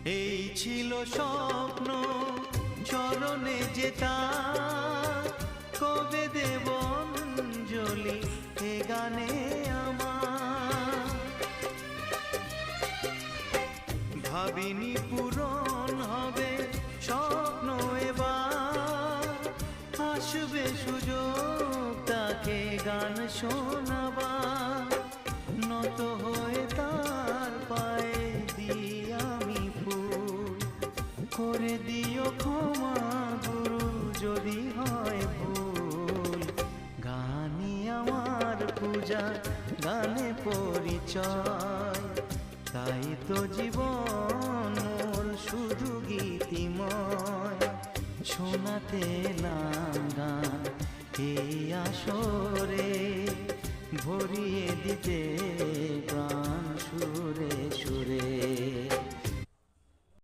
এই ছিল স্বপ্ন চরণে যেতা, কবে দেব অঞ্জলি এ গানে আমার। ভাবিনি পূরণ হবে স্বপ্ন এবার, আসবে সুযোগ তাকে গান শোনাবার। নত হয়ে তার পায়ে দিই আমি ফুল, করে দিও ক্ষমা গুরু যদি হয় ভুল। গানই আমার পূজা, গানে পরিচয়, তাই তো জীবন মোর শুধু গীতিময়। শোনাতে এলাম গান এই আসরে, ভরিয়ে দিতে প্রাণ।